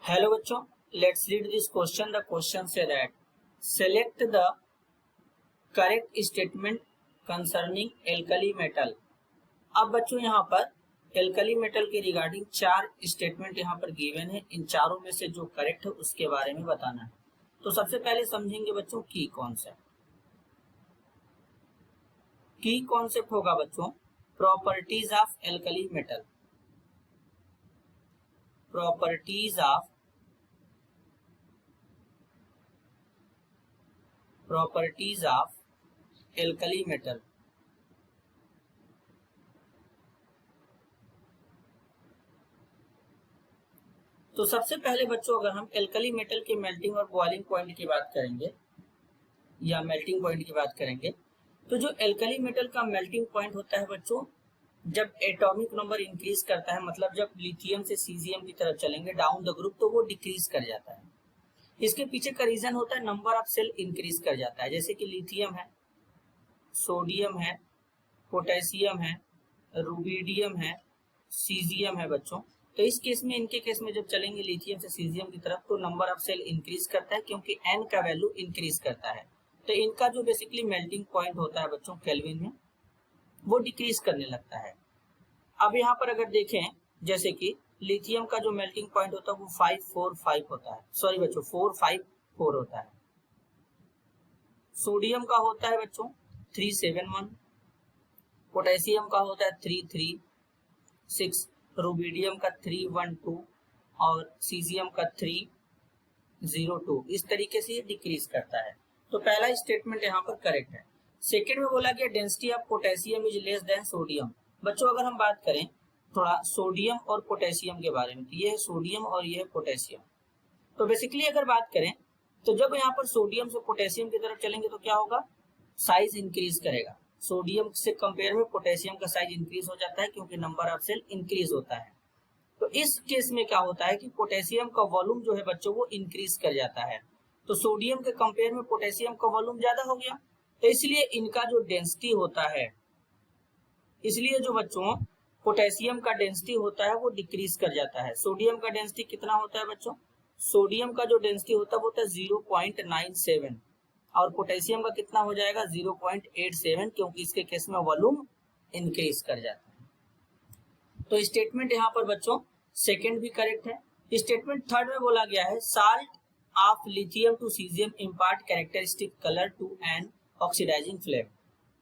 Hello बच्चों, let's read this question. The question say that select the correct statement concerning alkali metal. अब बच्चों यहाँ पर alkali metal के रिगार्डिंग 4 स्टेटमेंट यहाँ पर गिवन है। इन चारों में से जो करेक्ट है उसके बारे में बताना है। तो सबसे पहले समझेंगे बच्चों की कॉन्सेप्ट। की कॉन्सेप्ट होगा बच्चों properties of alkali metal. Properties of alkali metal. तो सबसे पहले बच्चों अगर हम एल्कली मेटल के मेल्टिंग और बॉइलिंग पॉइंट की बात करेंगे या मेल्टिंग पॉइंट की बात करेंगे, तो जो एल्कली मेटल का मेल्टिंग पॉइंट होता है बच्चों, जब एटॉमिक नंबर इंक्रीज करता है, मतलब जब लिथियम से सीजियम की तरफ चलेंगे डाउन द ग्रुप, तो वो डिक्रीज कर जाता है। इसके पीछे का रीजन होता है नंबर ऑफ सेल इंक्रीज कर जाता है। जैसे कि लिथियम है, सोडियम है, पोटेशियम है, रुबिडियम है, सीजियम है बच्चों। तो इस केस में, इनके केस में जब चलेंगे लिथियम से सीजियम की तरफ, तो नंबर ऑफ सेल इंक्रीज करता है क्योंकि एन का वैल्यू इंक्रीज करता है। तो इनका जो बेसिकली मेल्टिंग पॉइंट होता है बच्चों केल्विन में, वो डिक्रीज करने लगता है। अब यहाँ पर अगर देखें, जैसे कि लिथियम का जो मेल्टिंग पॉइंट होता है वो 545 होता है, सॉरी बच्चों 454 होता है। सोडियम का होता है बच्चों 371, पोटेशियम का होता है 336, रुबिडियम का 312 और सीजियम का 302। इस तरीके से ये डिक्रीज करता है। तो पहला स्टेटमेंट यहाँ पर करेक्ट है। सेकेंड में बोला गया density of potassium is less than sodium. बच्चों अगर हम बात करें थोड़ा सोडियम और पोटेशियम के बारे में, तो ये है सोडियम और ये है पोटेशियम। तो बेसिकली अगर बात करें तो जब यहाँ पर सोडियम से पोटेशियम की तरफ चलेंगे तो क्या होगा, साइज इंक्रीज करेगा। सोडियम से कंपेयर में पोटेशियम का साइज इंक्रीज हो जाता है क्योंकि नंबर ऑफ सेल इंक्रीज होता है। तो इस केस में क्या होता है कि पोटेशियम का वॉल्यूम जो है बच्चों वो इंक्रीज कर जाता है। तो सोडियम के कंपेयर में पोटेशियम का वॉल्यूम ज्यादा हो गया, तो इसलिए इनका जो डेंसिटी होता है, इसलिए जो बच्चों पोटेशियम का डेंसिटी होता है वो डिक्रीज कर जाता है। सोडियम का डेंसिटी कितना होता है बच्चों, सोडियम का जो डेंसिटी होता है वो होता है 0.97 और पोटेशियम का कितना हो जाएगा 0.87, क्योंकि इसके केस में वॉल्यूम इंक्रीज कर जाता है। तो स्टेटमेंट यहाँ पर बच्चों सेकंड भी करेक्ट है। स्टेटमेंट थर्ड में बोला गया है salt of lithium to caesium impart characteristic colour to an oxidising flame.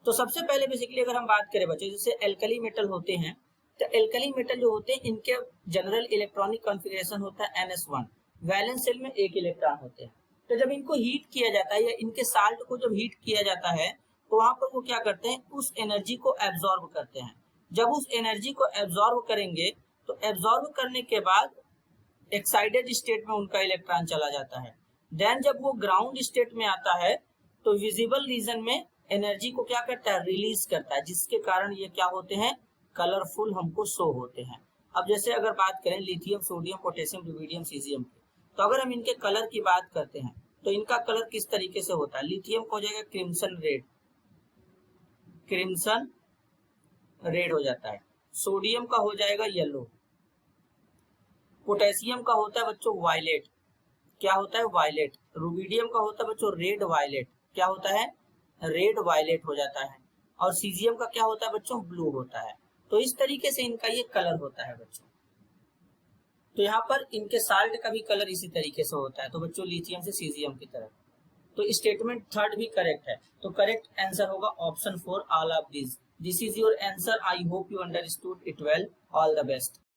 तो सबसे पहले बेसिकली अगर हम बात करें बच्चों, जैसे एल्कली मेटल होते हैं, तो एल्कली मेटल जो होते हैं इनके जनरल इलेक्ट्रॉनिक कॉन्फ़िगरेशन होता है NS1। वैलेंस सेल में 1 इलेक्ट्रॉन होते हैं। तो जब इनको हीट किया जाता है या इनके साल्ट को जब हीट किया जाता है तो वहां पर वो क्या करते हैं, उस एनर्जी को एब्जॉर्ब करते हैं। जब उस एनर्जी को एब्जॉर्ब करेंगे तो एब्जॉर्ब करने के बाद एक्साइटेड स्टेट में उनका इलेक्ट्रॉन चला जाता है। देन जब वो ग्राउंड स्टेट में आता है तो विजिबल रीजन में एनर्जी को क्या करता है, रिलीज करता है, जिसके कारण ये क्या होते हैं, कलरफुल हमको शो होते हैं। अब जैसे अगर बात करें lithium, sodium, potassium, rubidium, caesium की, तो अगर हम इनके कलर की बात करते हैं तो इनका कलर किस तरीके से होता है, लिथियम का हो जाएगा क्रिम्सन रेड, क्रिम्सन रेड हो जाता है। सोडियम का हो जाएगा येलो, पोटेशियम का होता है बच्चों वायलेट, क्या होता है वायलेट। रुबिडियम का होता है बच्चों रेड वायलेट, क्या होता है रेड वायलेट हो जाता है। और सीजियम का क्या होता है बच्चों ब्लू होता है। तो इस तरीके से इनका ये कलर होता है बच्चों। तो यहाँ पर इनके साल्ट का भी कलर इसी तरीके से होता है। तो बच्चों लिथियम से सीजियम की तरफ। तो स्टेटमेंट थर्ड भी करेक्ट है। तो करेक्ट आंसर होगा option 4 all of this. This is your answer. I hope you understood it well. All the best.